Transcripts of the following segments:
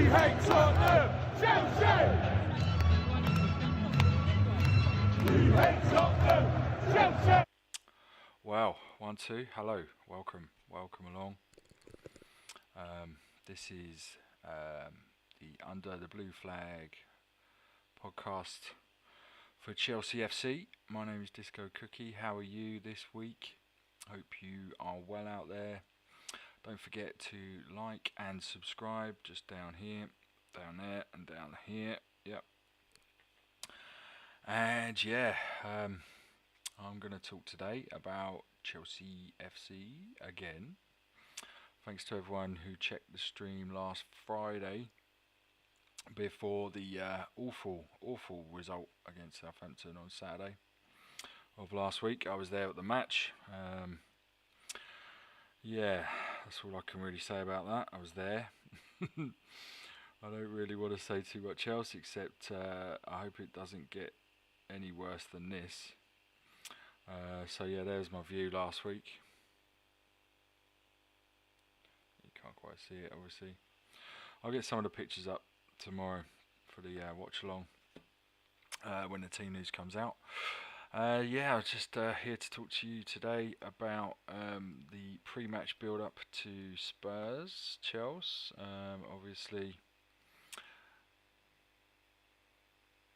hate Tottenham! Chelsea! We hate Tottenham! Chelsea! Wow, 1, 2, hello, welcome along. This is the Under the Blue Flag podcast for ChelseaFC. My name is Disco Cookie. How are you this week? Hope you are well out there. Don't forget to like and subscribe just down here, down there, and down here. Yep. And yeah, I'm going to talk today about ChelseaFC again. Thanks to everyone who checked the stream last Friday before the awful result against Southampton on Saturday of last week. I was there at the match. Yeah, that's all I can really say about that. I was there. I don't really want to say too much else except I hope it doesn't get any worse than this. So yeah, there's my view last week. You can't quite see it, obviously. I'll get some of the pictures up tomorrow for the watch along when the team news comes out. Yeah, I was just here to talk to you today about the pre-match build-up to Spurs, Chelsea. Obviously,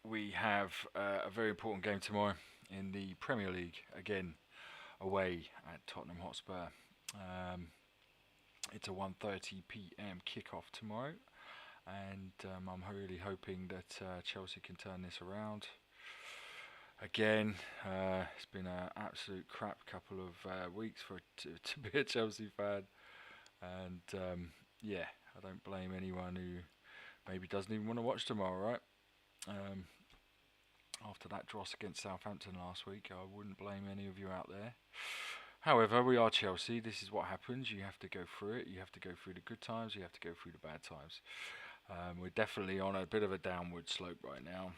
we have a very important game tomorrow in the Premier League, again away at Tottenham Hotspur. It's a 1:30 p.m. kickoff tomorrow, and I'm really hoping that Chelsea can turn this around. Again, it's been an absolute crap couple of weeks to be a Chelsea fan, and yeah, I don't blame anyone who maybe doesn't even want to watch tomorrow, right? After that dross against Southampton last week, I wouldn't blame any of you out there. However, we are Chelsea. This is what happens. You have to go through it. You have to go through the good times. You have to go through the bad times. We're definitely on a bit of a downward slope right now.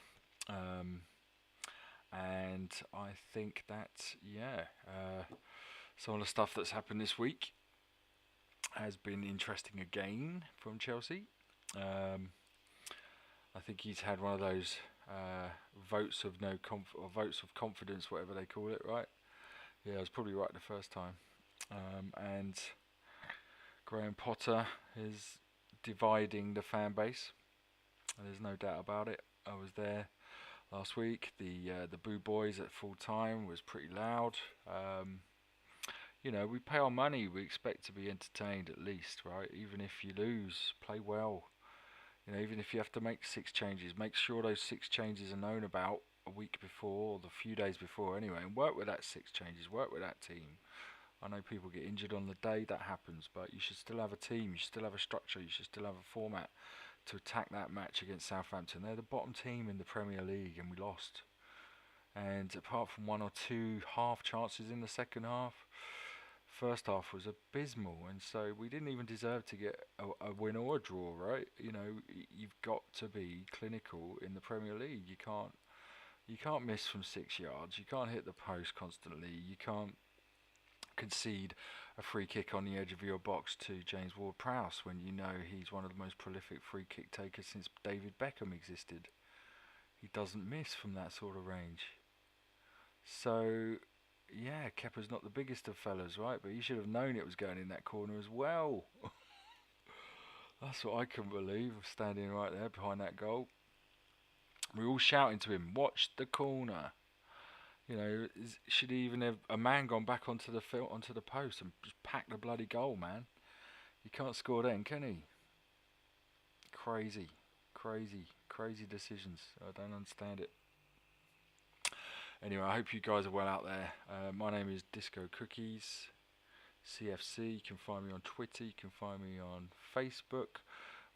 And I think that, some of the stuff that's happened this week has been interesting again from Chelsea. I think he's had one of those votes of votes of confidence, whatever they call it, right? Yeah, I was probably right the first time. And Graham Potter is dividing the fan base. There's no doubt about it. I was there last week. The Boo Boys at full time was pretty loud. We pay our money. We expect to be entertained at least, right? Even if you lose, play well. Even if you have to make 6 changes, make sure those 6 changes are known about a week before or the few days before anyway, and work with that 6 changes, work with that team. I know people get injured on the day, that happens, but you should still have a team, you should still have a structure, you should still have a format to attack that match against Southampton. They're the bottom team in the Premier League and we lost. And apart from 1 or 2 half chances in the second half, first half was abysmal, and so we didn't even deserve to get a win or a draw, right? You've got to be clinical in the Premier League. You can't miss from 6 yards. You can't hit the post constantly. You can't concede a free kick on the edge of your box to James Ward-Prowse when you know he's one of the most prolific free kick takers since David Beckham existed. He doesn't miss from that sort of range. So yeah, Kepa's not the biggest of fellas, right? But he should have known it was going in that corner as well. That's what I couldn't believe, standing right there behind that goal. We were all shouting to him, watch the corner. Should he even have a man gone back onto the post and just packed the bloody goal, man? You can't score then, can he? Crazy decisions. I don't understand it. Anyway, I hope you guys are well out there. My name is Disco Cookies, CFC. You can find me on Twitter. You can find me on Facebook.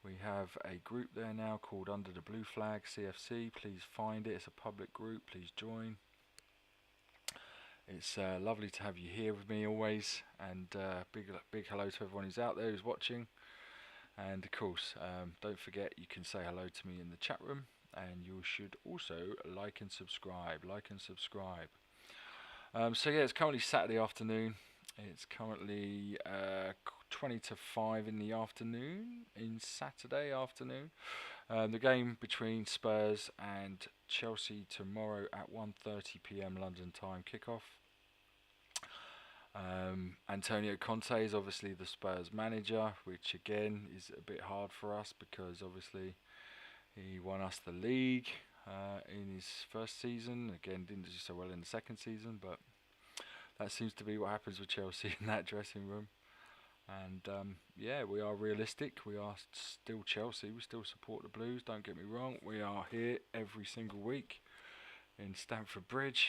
We have a group there now called Under the Blue Flag CFC. Please find it. It's a public group. Please join. It's lovely to have you here with me always. And big hello to everyone who's out there who's watching. And of course, don't forget you can say hello to me in the chat room. And you should also like and subscribe. So yeah, it's currently Saturday afternoon. It's currently 20 to 5 in the afternoon, in Saturday afternoon. The game between Spurs and Chelsea tomorrow at 1:30 p.m. London time kickoff. Antonio Conte is obviously the Spurs manager, which again is a bit hard for us because obviously he won us the league in his first season. Again, didn't do so well in the second season, but that seems to be what happens with Chelsea in that dressing room. And yeah, we are realistic. We are still Chelsea. We still support the Blues. Don't get me wrong. We are here every single week in Stamford Bridge.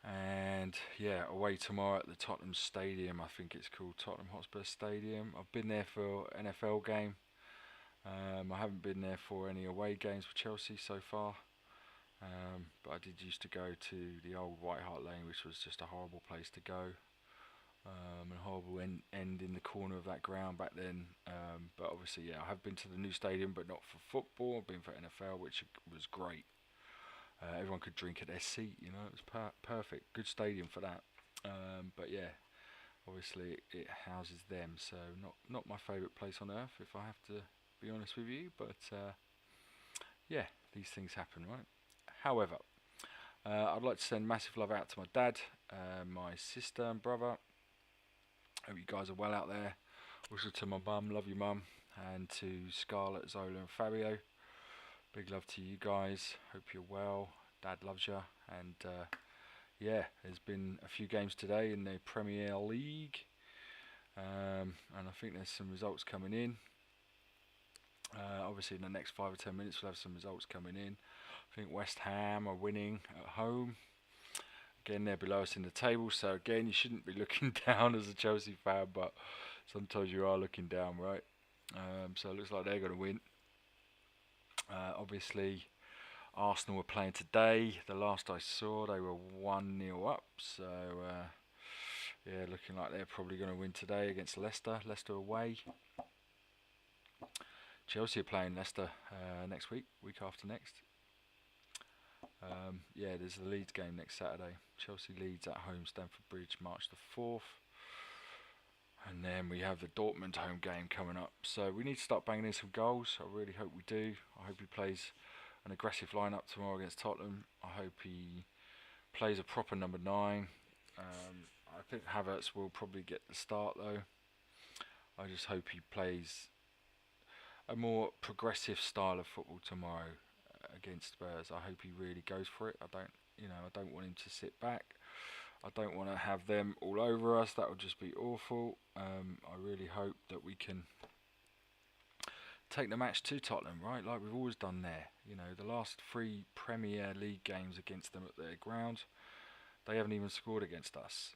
And yeah, away tomorrow at the Tottenham Stadium. I think it's called Tottenham Hotspur Stadium. I've been there for an NFL game. I haven't been there for any away games for Chelsea so far. But I did used to go to the old White Hart Lane, which was just a horrible place to go. A horrible end in the corner of that ground back then. But obviously, yeah, I have been to the new stadium, but not for football. I've been for NFL, which was great. Everyone could drink at their seat, you know, it was perfect. Good stadium for that. But yeah, obviously it houses them, so not my favourite place on earth, if I have to be honest with you. But yeah, these things happen, right? However, I'd like to send massive love out to my dad, my sister and brother. Hope you guys are well out there. Also to my mum, love you mum, and to Scarlett, Zola and Fabio. Big love to you guys. Hope you're well. Dad loves you. And yeah, there's been a few games today in the Premier League. And I think there's some results coming in. Obviously in the next 5 or 10 minutes we'll have some results coming in. I think West Ham are winning at home. Again, they're below us in the table. So again, you shouldn't be looking down as a Chelsea fan. But sometimes you are looking down, right? So it looks like they're going to win. Obviously, Arsenal were playing today. The last I saw, they were 1-0 up. So, yeah, looking like they're probably going to win today against Leicester. Leicester away. Chelsea are playing Leicester next week after next. Yeah, there's the Leeds game next Saturday. Chelsea Leeds at home, Stamford Bridge, March the 4th. And then we have the Dortmund home game coming up. So we need to start banging in some goals. I really hope we do. I hope he plays an aggressive lineup tomorrow against Tottenham. I hope he plays a proper number 9. I think Havertz will probably get the start though. I just hope he plays a more progressive style of football tomorrow against Spurs. I hope he really goes for it. I don't want him to sit back. I don't want to have them all over us. That would just be awful. I really hope that we can take the match to Tottenham, right? Like we've always done there. You know, the last 3 Premier League games against them at their ground, they haven't even scored against us.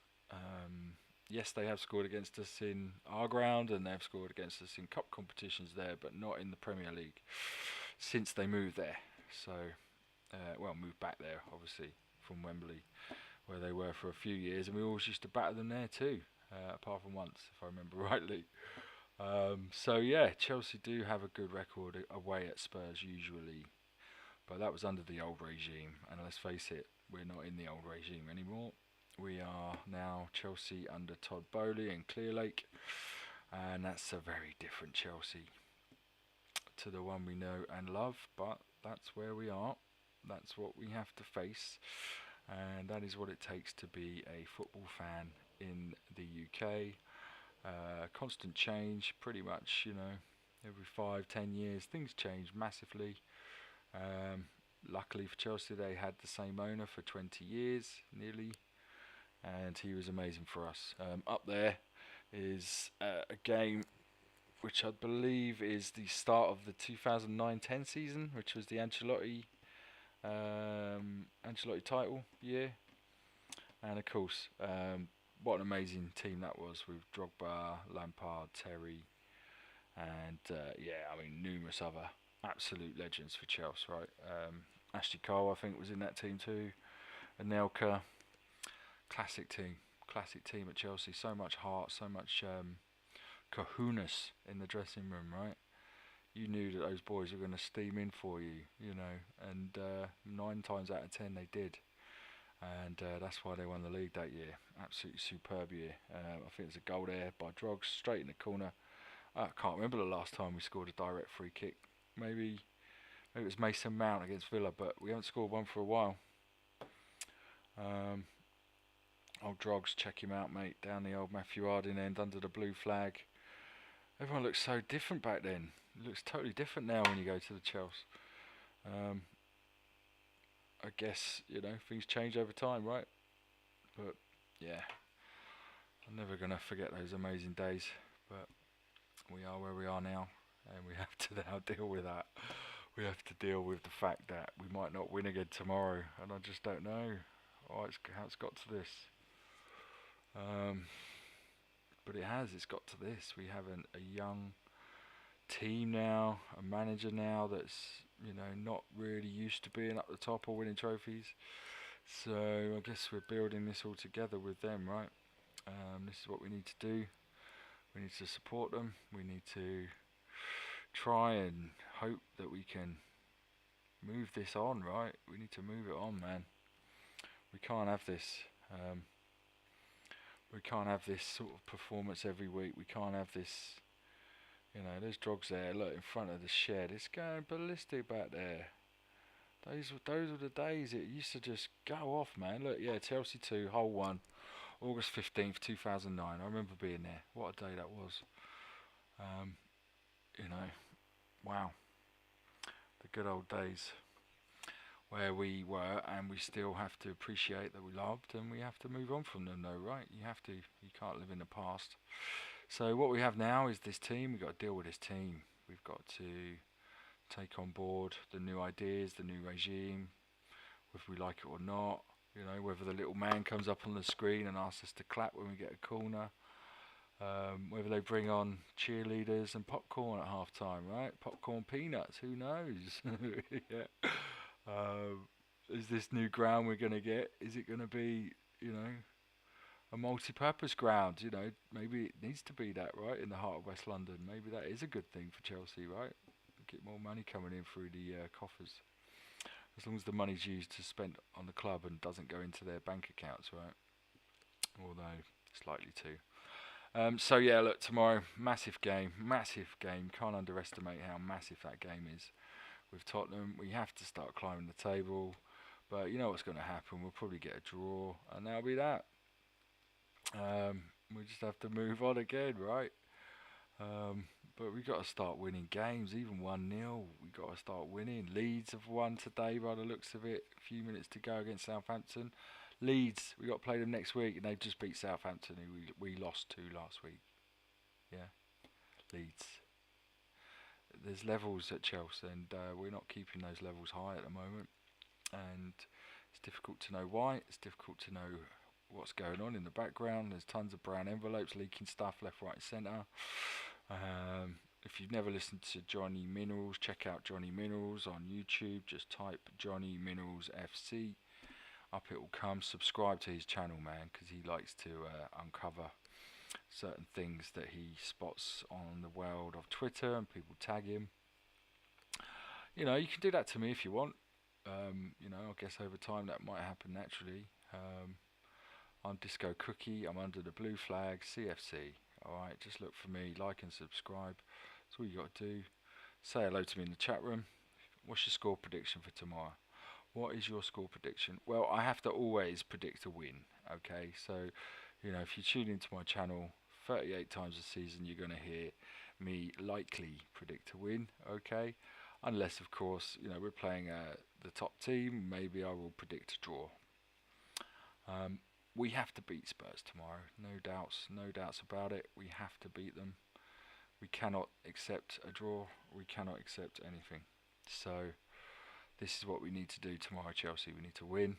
Yes, they have scored against us in our ground, and they've scored against us in cup competitions there, but not in the Premier League since they moved there. So, moved back there, obviously, from Wembley, where they were for a few years, and we always used to batter them there too, apart from once, if I remember rightly. So yeah, Chelsea do have a good record away at Spurs usually, but that was under the old regime, and let's face it, we're not in the old regime anymore. We are now Chelsea under Todd Bowley and Clearlake, and that's a very different Chelsea to the one we know and love, but that's where we are. That's what we have to face. And that is what it takes to be a football fan in the UK. Constant change, pretty much, you know, every 5-10 years things change massively. Luckily for Chelsea, they had the same owner for 20 years nearly, and he was amazing for us. Up there is a game which I believe is the start of the 2009-10 season, which was the Ancelotti title year. And of course, what an amazing team that was, with Drogba, Lampard, Terry, and numerous other absolute legends for Chelsea, right? Ashley Cole, I think, was in that team too. Anelka, classic team at Chelsea. So much heart, so much kahunas in the dressing room, right? You knew that those boys were going to steam in for you, you know, and 9 times out of 10 they did. and that's why they won the league that year. Absolutely superb year. I think it's a goal there by Drogs, straight in the corner. I can't remember the last time we scored a direct free kick. Maybe it was Mason Mount against Villa, but we haven't scored one for a while. Old Drogs, check him out, mate. Down the old Matthew Harding end under the blue flag. Everyone looks so different back then. It looks totally different now when you go to the Chels. I guess, things change over time, right? But, yeah. I'm never going to forget those amazing days. But we are where we are now. And we have to now deal with that. We have to deal with the fact that we might not win again tomorrow. And I just don't know how it's got to this. But it has. It's got to this. We have a young team now, a manager now that's not really used to being up the top or winning trophies. So I guess we're building this all together with them, right? This is what we need to do. We need to support them. We need to try and hope that we can move this on, right? We need to move it on, man. We can't have this. We can't have this sort of performance every week. We can't have this. There's Drogs there. Look in front of the shed. It's going ballistic back there. Those were the days it used to just go off, man. Look, yeah, Chelsea 2, hole 1, August 15th, 2009. I remember being there. What a day that was. Wow. The good old days where we were, and we still have to appreciate that we loved, and we have to move on from them, though, right? You can't live in the past. So what we have now is this team. We've got to deal with this team. We've got to take on board the new ideas, the new regime, whether we like it or not. Whether the little man comes up on the screen and asks us to clap when we get a corner. Whether they bring on cheerleaders and popcorn at half time, right? Popcorn peanuts, who knows? Yeah. Is this new ground we're going to get, is it going to be, a multi-purpose ground? Maybe it needs to be that, right, in the heart of West London. Maybe that is a good thing for Chelsea, right? Get more money coming in through the coffers. As long as the money's used to spend on the club and doesn't go into their bank accounts, right? Although it's likely to. So yeah, look, tomorrow, massive game. Can't underestimate how massive that game is. With Tottenham, we have to start climbing the table. But you know what's going to happen. We'll probably get a draw, and that'll be that. We just have to move on again, right? But we've got to start winning games, even 1-0. We've got to start winning. Leeds have won today by the looks of it. A few minutes to go against Southampton. Leeds, we've got to play them next week, and they've just beat Southampton, who we lost to last week. Yeah, Leeds. There's levels at Chelsea, and we're not keeping those levels high at the moment. And it's difficult to know why. It's difficult to know what's going on in the background. There's tons of brown envelopes leaking stuff left, right, and centre. If you've never listened to Johnny Minerals, check out Johnny Minerals on YouTube. Just type Johnny Minerals FC. Up it will come. Subscribe to his channel, man, because he likes to uncover certain things that he spots on the world of Twitter, and people tag him. You can do that to me if you want. I guess over time that might happen naturally. I'm Disco Cookie. I'm under the blue flag, CFC. Alright, just look for me, like and subscribe. That's all you got to do. Say hello to me in the chat room. What's your score prediction for tomorrow? What is your score prediction? Well, I have to always predict a win. Okay, so if you tune into my channel 38 times a season, you're going to hear me likely predict a win. Okay, unless of course we're playing the top team. Maybe I will predict a draw. We have to beat Spurs tomorrow, no doubts about it. We have to beat them. We cannot accept a draw. We cannot accept anything. So this is what we need to do tomorrow, Chelsea. We need to win.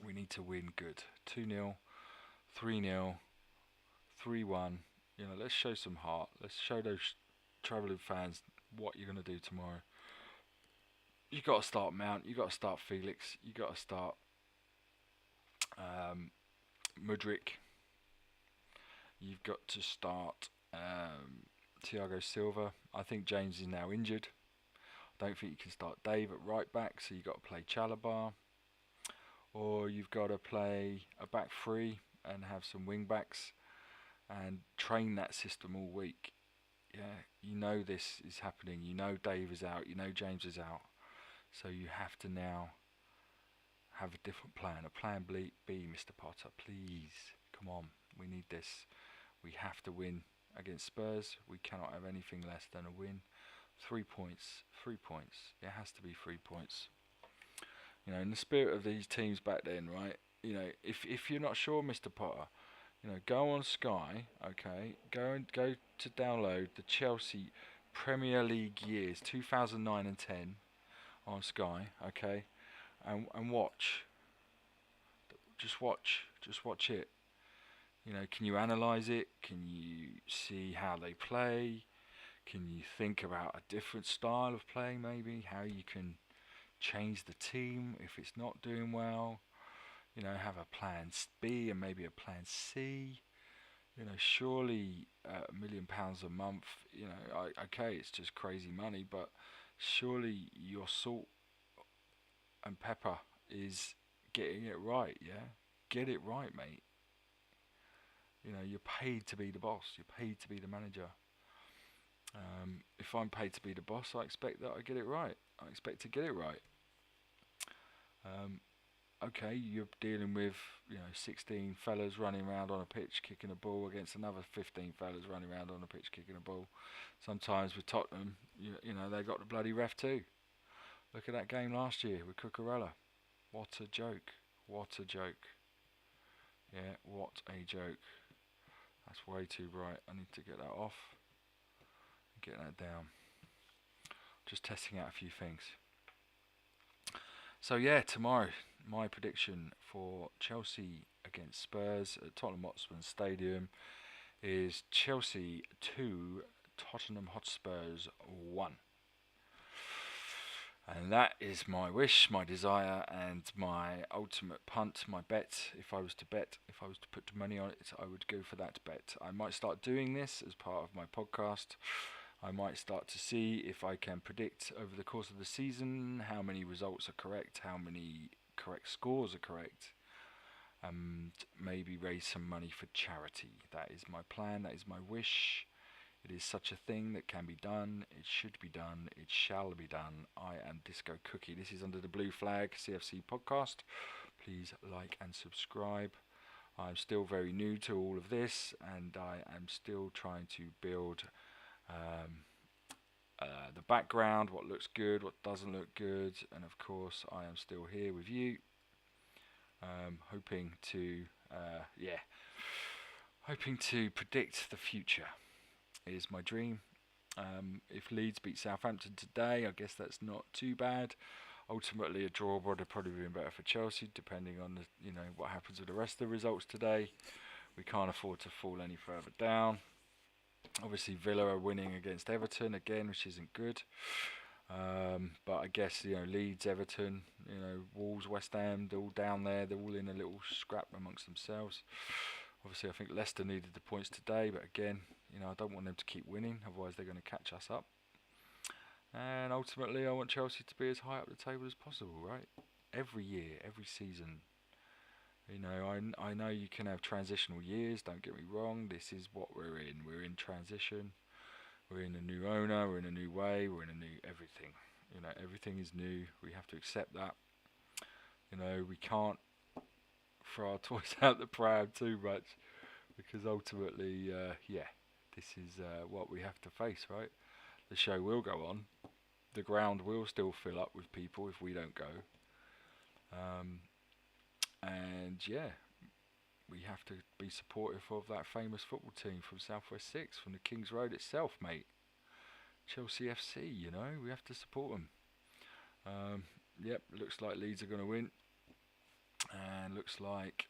We need to win good. 2-0, 3-0, 3-1. Let's show some heart. Let's show those travelling fans what you're going to do tomorrow. You got to start Mount. You got to start Felix. You got to start Mudryk. You've got to start Thiago Silva. I think James is now injured. I don't think you can start Dave at right back, so you've got to play Chalobah. or you've got to play a back three and have some wing backs and train that system all week. Yeah, you know this is happening. You know Dave is out. You know James is out. So you have to now have a different plan. A plan B, Mr. Potter. Please, come on. We need this. We have to win against Spurs. We cannot have anything less than a win. 3 points. 3 points. It has to be 3 points. You know, in the spirit of these teams back then, right? You know, if you're not sure, Mr. Potter, you know, go on Sky, okay? Go to download the Chelsea Premier League years 2009 and 10 on Sky, okay? And watch. Just watch it. You know, can you analyze it? Can you see how they play? Can you think about a different style of playing maybe? How you can change the team if it's not doing well? You know, have a plan B and maybe a plan C. You know, surely £1 million a month, you know, okay, it's just crazy money, but surely your salt and pepper is getting it right, yeah? Get it right, mate. You know, you're paid to be the boss. You're paid to be the manager. If I'm paid to be the boss, I expect that I get it right. I expect to get it right. Okay, you're dealing with 16 fellas running around on a pitch kicking a ball against another 15 fellas running around on a pitch kicking a ball. Sometimes with Tottenham, you know they got the bloody ref too. Look at that game last year with Cucurella. What a joke! What a joke! Yeah, what a joke! That's way too bright. I need to get that off. Get that down. Just testing out a few things. So yeah, tomorrow, my prediction for Chelsea against Spurs at Tottenham Hotspur Stadium is Chelsea 2, Tottenham Hotspurs 1. And that is my wish, my desire, and my ultimate punt, my bet. If I was to put money on it, I would go for that bet. I might start doing this as part of my podcast. I might start to see if I can predict over the course of the season how many results are correct, how many correct scores are correct, and maybe raise some money for charity. That is my plan, that is my wish. It is such a thing that can be done, it should be done, it shall be done. I am Disco Cookie. This is Under the Blue Flag CFC podcast. Please like and subscribe. I'm still very new to all of this, and I am still trying to build the background, what looks good, what doesn't look good, and of course I am still here with you, hoping to predict the future is my dream. If Leeds beat Southampton today, I guess that's not too bad. Ultimately, a draw would have probably been better for Chelsea, depending on what happens with the rest of the results today. We can't afford to fall any further down. Obviously, Villa are winning against Everton again, which isn't good. But I guess Leeds, Everton, Wolves, West Ham, they're all down there. They're all in a little scrap amongst themselves. Obviously, I think Leicester needed the points today, but again, I don't want them to keep winning, otherwise they're going to catch us up. And ultimately, I want Chelsea to be as high up the table as possible, right? Every year, every season. I know you can have transitional years, don't get me wrong. This is what we're in. We're in transition. We're in a new owner, we're in a new way, we're in a new everything. Everything is new. We have to accept that. We can't throw our toys out the pram too much, because ultimately, this is what we have to face, right? The show will go on. The ground will still fill up with people if we don't go. We have to be supportive of that famous football team from Southwest 6, from the King's Road itself, mate. ChelseaFC, we have to support them. Looks like Leeds are going to win. And looks like,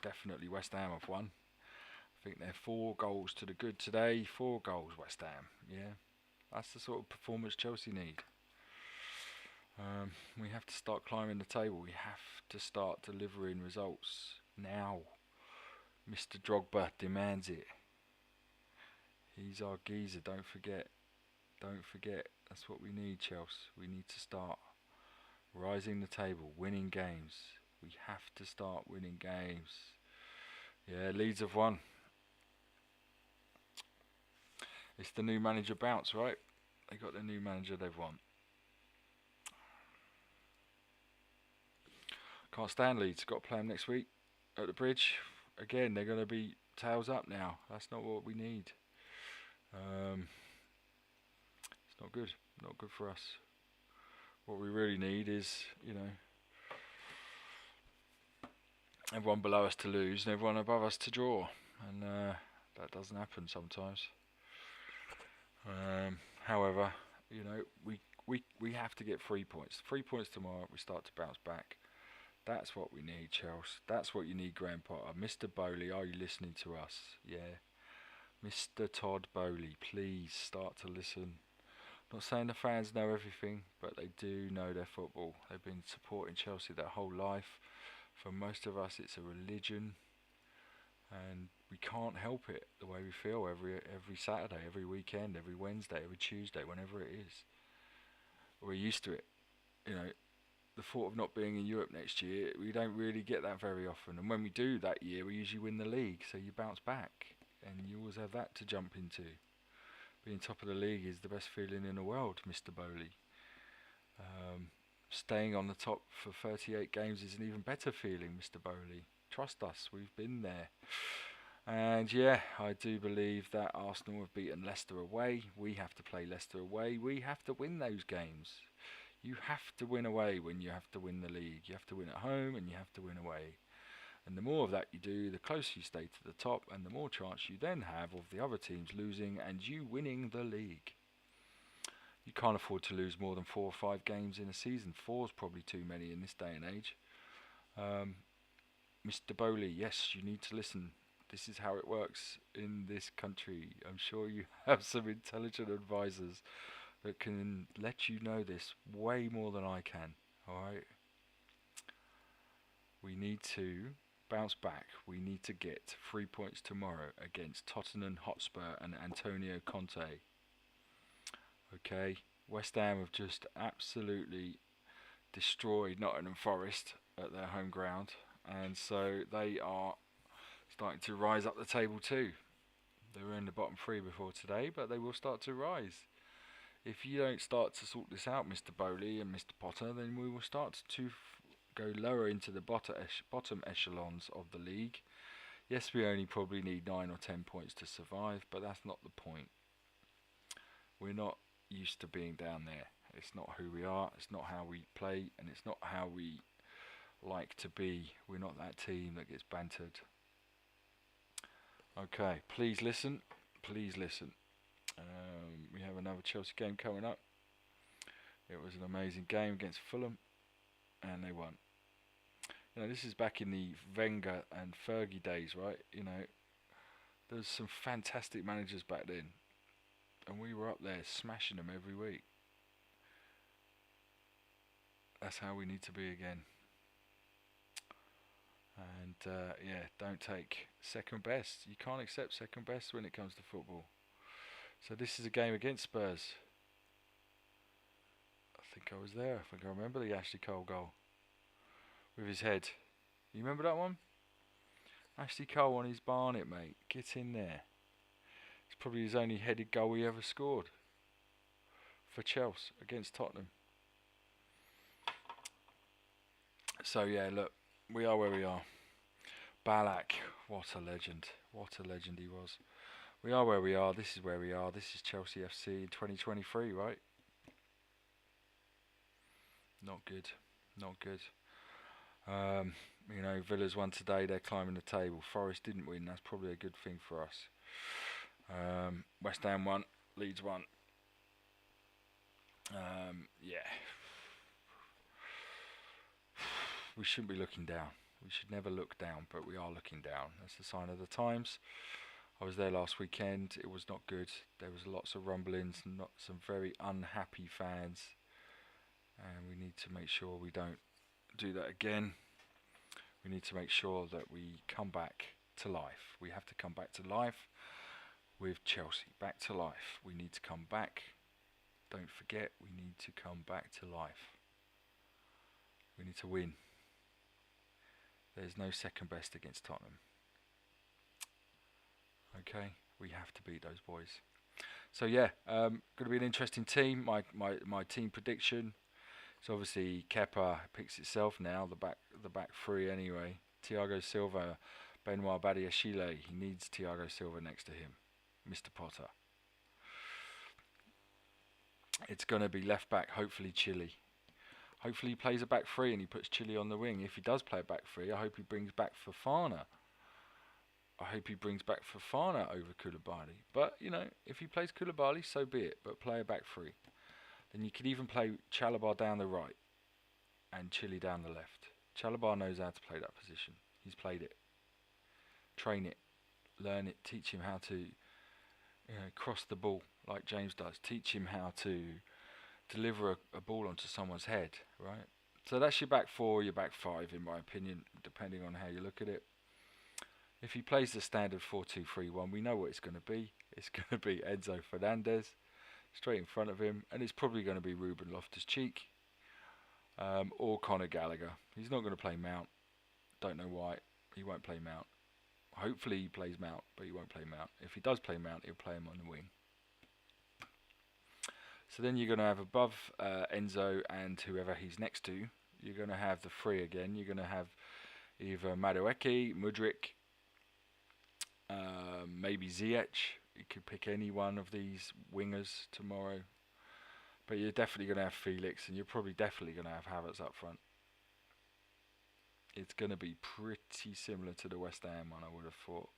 definitely West Ham have won. I think they're 4 goals to the good today. 4 goals, West Ham. Yeah, that's the sort of performance Chelsea need. We have to start climbing the table. We have to start delivering results now. Mr. Drogba demands it. He's our geezer, don't forget. Don't forget, that's what we need, Chelsea. We need to start rising the table, winning games. We have to start winning games. Yeah, Leeds have won. It's the new manager bounce, right? They got the new manager, they've won. Can't stand Leeds. Got to play them next week at the Bridge. Again, they're going to be tails up now. That's not what we need. It's not good. Not good for us. What we really need is, everyone below us to lose and everyone above us to draw. And that doesn't happen sometimes. However, we have to get 3 points. 3 points tomorrow, we start to bounce back. That's what we need, Chelsea. That's what you need, Graham Potter. Mr. Bowley, are you listening to us? Yeah. Mr. Todd Bowley, please start to listen. Not saying the fans know everything, but they do know their football. They've been supporting Chelsea their whole life. For most of us, it's a religion, and we can't help it the way we feel every Saturday, every weekend, every Wednesday, every Tuesday, whenever it is. We're used to it. The thought of not being in Europe next year, we don't really get that very often. And when we do that year, we usually win the league, so you bounce back. And you always have that to jump into. Being top of the league is the best feeling in the world, Mr. Bowley. Staying on the top for 38 games is an even better feeling, Mr. Bowley. Trust us, we've been there. And yeah, I do believe that Arsenal have beaten Leicester away. We have to play Leicester away. We have to win those games. You have to win away when you have to win the league. You have to win at home and you have to win away. And the more of that you do, the closer you stay to the top, and the more chance you then have of the other teams losing and you winning the league. You can't afford to lose more than 4 or 5 games in a season. 4 is probably too many in this day and age. Mr. Bowley, yes, you need to listen. This is how it works in this country. I'm sure you have some intelligent advisors that can let you know this way more than I can. Alright? We need to bounce back. We need to get 3 points tomorrow against Tottenham Hotspur and Antonio Conte. Okay? West Ham have just absolutely destroyed Nottingham Forest at their home ground, and so they are starting to rise up the table too. They were in the bottom 3 before today, but they will start to rise. If you don't start to sort this out, Mr. Bowley and Mr. Potter, then we will start to go lower into the bottom echelons of the league. Yes, we only probably need 9 or 10 points to survive, but that's not the point. We're not used to being down there. It's not who we are, it's not how we play, and it's not how we like to be. We're not that team that gets bantered. Okay, please listen. Please listen. We have another Chelsea game coming up. It was an amazing game against Fulham, and they won. This is back in the Wenger and Fergie days, right? There's some fantastic managers back then, and we were up there smashing them every week. That's how we need to be again. And don't take second best. You can't accept second best when it comes to football. So this is a game against Spurs. I think I was there. I think I remember the Ashley Cole goal with his head. You remember that one? Ashley Cole on his Barnet, mate. Get in there. It's probably his only headed goal he ever scored for Chelsea against Tottenham. So yeah, look, we are where we are. Ballack, what a legend. What a legend he was. We are where we are. This is where we are. This is ChelseaFC in 2023, right? Not good. Not good. Villa's won today. They're climbing the table. Forest didn't win. That's probably a good thing for us. West Ham won. Leeds won. Yeah. We shouldn't be looking down. We should never look down, but we are looking down. That's the sign of the times. I was there last weekend. It was not good. There was lots of rumblings, some very unhappy fans, and we need to make sure we don't do that again. We need to make sure that we come back to life. We have to come back to life with Chelsea. Back to life. We need to come back. Don't forget, we need to come back to life. We need to win. There's no second best against Tottenham. Okay, we have to beat those boys. So yeah, going to be an interesting team. My team prediction. So obviously Kepa picks itself now. The back three anyway. Thiago Silva, Benoit Badiashile. He needs Thiago Silva next to him, Mr. Potter. It's going to be left back. Hopefully Chile. Hopefully he plays a back three and he puts Chile on the wing. If he does play a back three, I hope he brings back Fofana. I hope he brings back Fofana over Koulibaly. But, you know, if he plays Koulibaly, so be it. But play a back three. Then you could even play Chalobah down the right and Chile down the left. Chalobah knows how to play that position. He's played it. Train it. Learn it. Teach him how to cross the ball like James does. Teach him how to deliver a ball onto someone's head, right? So that's your back four, your back five, in my opinion, depending on how you look at it. If he plays the standard 4-2-3-1, we know what it's going to be. It's going to be Enzo Fernandez straight in front of him, and it's probably going to be Ruben Loftus-Cheek or Conor Gallagher. He's not going to play Mount. Don't know why. He won't play Mount. Hopefully he plays Mount, but he won't play Mount. If he does play Mount, he'll play him on the wing. So then you're going to have above Enzo and whoever he's next to, you're going to have the three again. You're going to have either Madueke, Mudryk, maybe Ziyech. You could pick any one of these wingers tomorrow. But you're definitely going to have Felix, and you're probably definitely going to have Havertz up front. It's going to be pretty similar to the West Ham one, I would have thought.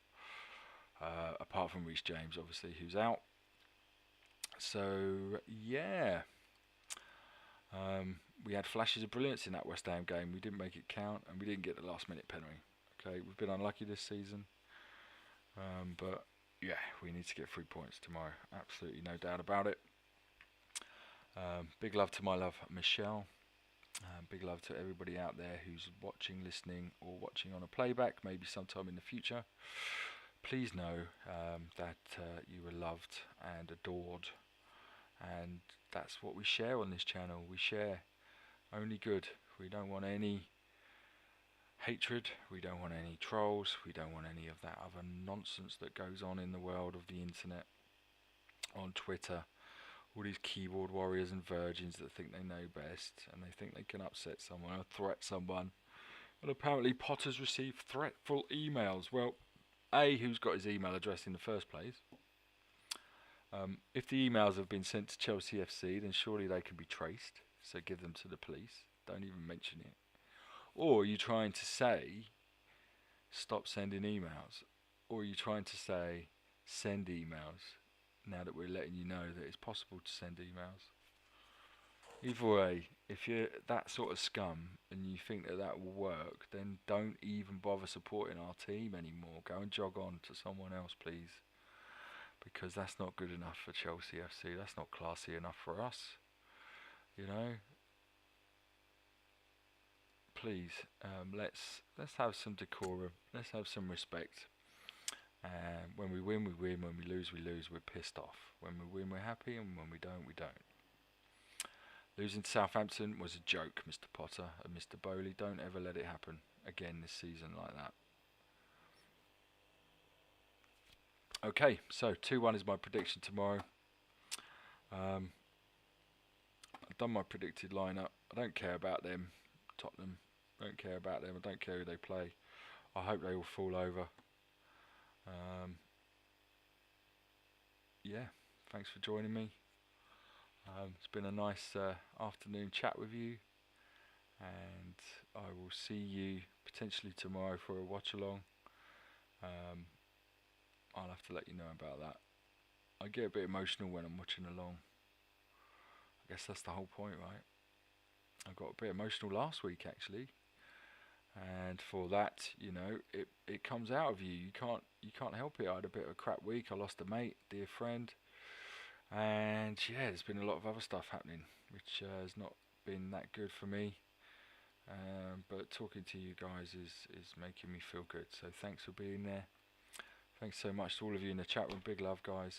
Apart from Reece James, obviously, who's out. So, yeah. We had flashes of brilliance in that West Ham game. We didn't make it count, and we didn't get the last-minute penalty. Okay, we've been unlucky this season. But, yeah, we need to get 3 points tomorrow. Absolutely no doubt about it. Big love to my love, Michelle. Big love to everybody out there who's watching, listening, or watching on a playback, maybe sometime in the future. Please know that you are loved and adored, and that's what we share on this channel. We share only good. We don't want any hatred, we don't want any trolls, we don't want any of that other nonsense that goes on in the world of the internet, on Twitter. All these keyboard warriors and virgins that think they know best, and they think they can upset someone or threat someone. And apparently Potter's received threatful emails. Well, A, who's got his email address in the first place? If the emails have been sent to ChelseaFC, then surely they can be traced. So give them to the police. Don't even mention it. Or are you trying to say, stop sending emails? Or are you trying to say, send emails? Now that we're letting you know that it's possible to send emails. Either way, if you're that sort of scum and you think that that will work, then don't even bother supporting our team anymore. Go and jog on to someone else, please. Because that's not good enough for Chelsea FC. That's not classy enough for us. You know? Please, let's have some decorum. Let's have some respect. When we win, we win. When we lose, we lose. We're pissed off. When we win, we're happy, and when we don't, we don't. Losing to Southampton was a joke, Mr. Potter and Mr. Bowley. Don't ever let it happen again this season like that. Okay, so 2-1 is my prediction tomorrow. I've done my predicted lineup. I don't care about them, Tottenham. Don't care about them. I don't care who they play. I hope they all fall over. Yeah, thanks for joining me. It's been a nice afternoon chat with you, and I will see you potentially tomorrow for a watch along. I'll have to let you know about that. I get a bit emotional when I'm watching along. I guess that's the whole point, right? I got a bit emotional last week actually, and for that, you know, it comes out of you. You can't help it. I had a bit of a crap week. I lost a mate, dear friend, and yeah, there's been a lot of other stuff happening, which has not been that good for me. But talking to you guys is making me feel good. So thanks for being there. Thanks so much to all of you in the chat room. Big love, guys.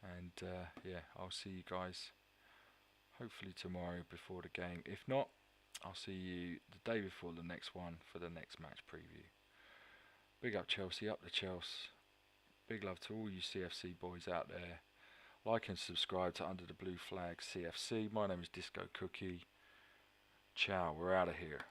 And yeah, I'll see you guys hopefully tomorrow before the game. If not, I'll see you the day before the next one for the next match preview. Big up Chelsea, up the Chels. Big love to all you CFC boys out there. Like and subscribe to Under the Blue Flag CFC. My name is Disco Cookie. Ciao, we're out of here.